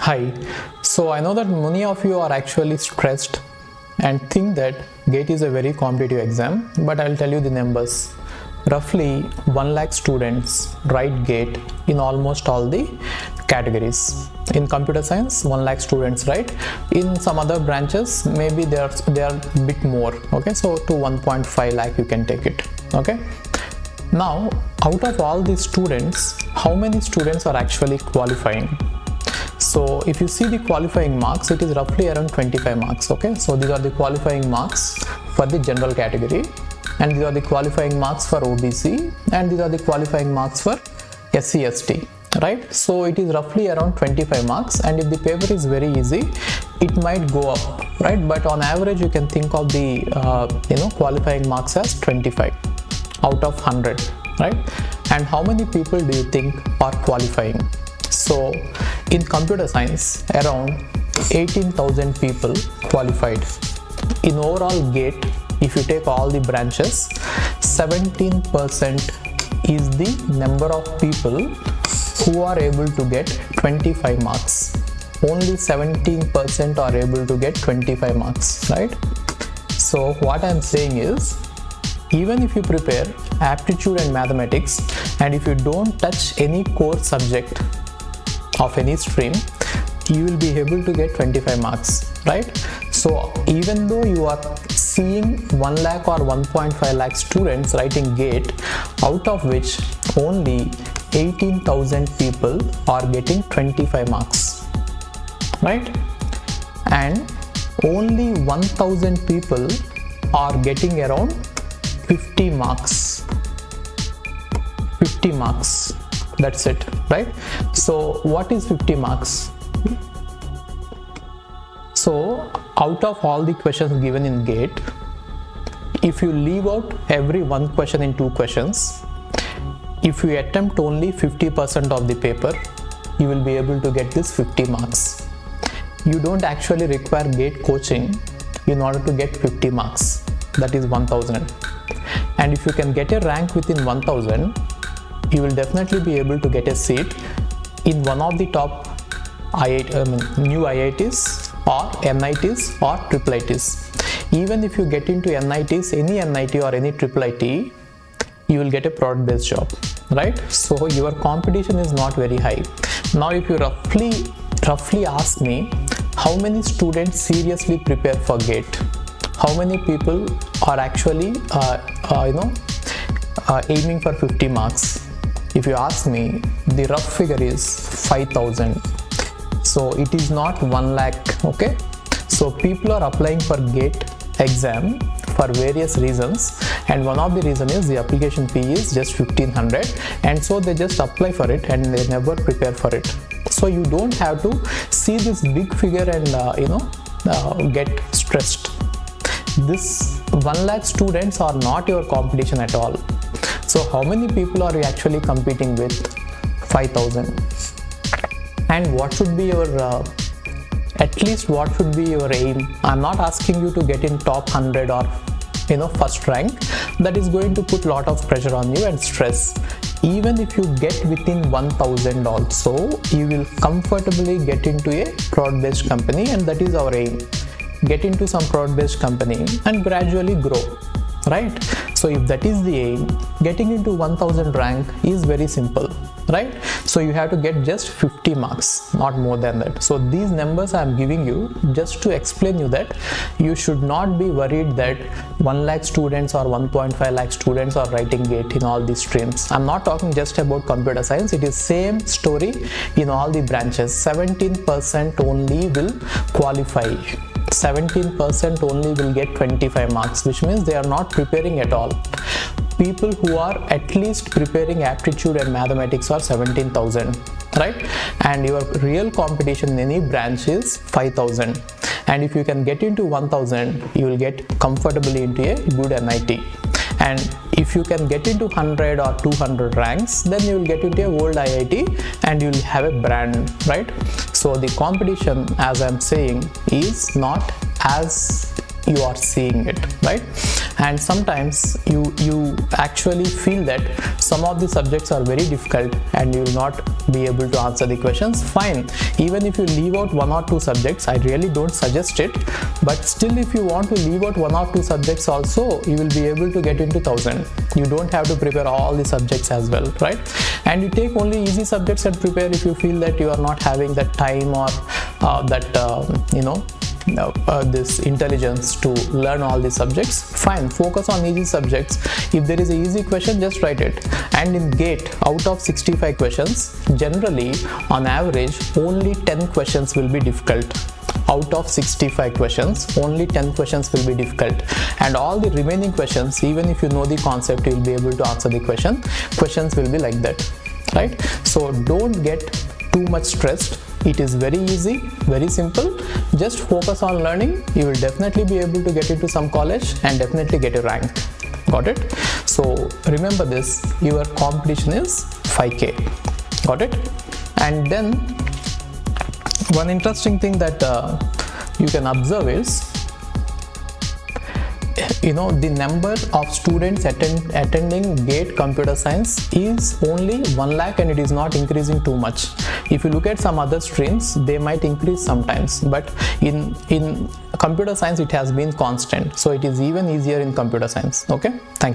Hi, so I know that many of you are actually stressed and think that GATE is a very competitive exam, but I'll tell you the numbers. Roughly 1 lakh students write GATE in almost all the categories. In computer science, 1 lakh students write. In some other branches, maybe they are a bit more. Okay, so to 1.5 lakh you can take it. Okay. Now, out of all these students, how many students are actually qualifying? So if you see the qualifying marks, it is roughly around 25 marks. Okay, so these are the qualifying marks for the general category, and these are the qualifying marks for OBC, and these are the qualifying marks for SC/ST, right? So it is roughly around 25 marks, and if the paper is very easy, it might go up, right? But on average, you can think of the qualifying marks as 25 out of 100, right? And how many people do you think are qualifying? So in computer science, around 18,000 people qualified. In overall GATE, if you take all the branches, 17% is the number of people who are able to get 25 marks. Only 17% are able to get 25 marks, right? So what I'm saying is, even if you prepare aptitude and mathematics, and if you don't touch any core subject of any stream, you will be able to get 25 marks, right? So even though you are seeing 1 lakh or 1.5 lakh students writing GATE, out of which only 18,000 people are getting 25 marks, right? And only 1,000 people are getting around 50 marks. 50 marks. That's it, right? So what is 50 marks? So out of all the questions given in GATE, if you leave out every one question in two questions, if you attempt only 50% of the paper, you will be able to get this 50 marks. You don't actually require GATE coaching in order to get 50 marks. That is 1000. And if you can get a rank within 1000, you will definitely be able to get a seat in one of the top new IITs or NITs or IIITs. Even if you get into NITs, any NIT or any IIIT, you will get a product-based job, right? So your competition is not very high. Now, if you roughly ask me, how many students seriously prepare for GATE? How many people are actually aiming for 50 marks? If you ask me, the rough figure is 5,000. So it is not 1 lakh, okay? So people are applying for GATE exam for various reasons, and one of the reason is the application fee is just 1,500, and so they just apply for it and they never prepare for it. So you don't have to see this big figure and get stressed. This 1 lakh students are not your competition at all. So how many people are you actually competing with? 5,000. And what should be your at least what should be your aim? I'm not asking you to get in top 100 or first rank. That is going to put a lot of pressure on you and stress. Even if you get within 1,000 also, you will comfortably get into a product-based company, and that is our aim. Get into some product-based company and gradually grow, right? So if that is the aim, getting into 1,000 rank is very simple, right? So you have to get just 50 marks, not more than that. So these numbers I am giving you just to explain you that you should not be worried that 1 lakh students or 1.5 lakh students are writing GATE in all these streams. I'm not talking just about computer science. It is same story in all the branches. 17% only will qualify. 17% only will get 25 marks, which means they are not preparing at all. People who are at least preparing aptitude and mathematics are 17,000, right? And your real competition in any branch is 5,000. And if you can get into 1,000, you will get comfortably into a good NIT. And if you can get into 100 or 200 ranks, then you will get into a old IIT and you will have a brand, right? So the competition, as I'm saying, is not as you are seeing it, right? And sometimes you actually feel that some of the subjects are very difficult and you will not be able to answer the questions. Fine, even if you leave out 1 or 2 subjects, I really don't suggest it, but still if you want to leave out 1 or 2 subjects also, you will be able to get into 1000. You don't have to prepare all the subjects as well, right? And you take only easy subjects and prepare if you feel that you are not having that time or this intelligence to learn all these subjects. Fine, focus on easy subjects. If there is an easy question, just write it. And in GATE, out of 65 questions, generally on average only 10 questions will be difficult. Out of 65 questions, only 10 questions will be difficult, and all the remaining questions, even if you know the concept, you will be able to answer the questions will be like that, right? So don't get too much stressed. It is very easy, very simple. Just focus on learning. You will definitely be able to get into some college and definitely get a rank. Got it? So remember this, your competition is 5K. Got it? And then one interesting thing that you can observe is, the number of students attending GATE computer science is only 1 lakh and it is not increasing too much. If you look at some other streams, they might increase sometimes, but in computer science it has been constant. So it is even easier in computer science. Okay, thank you.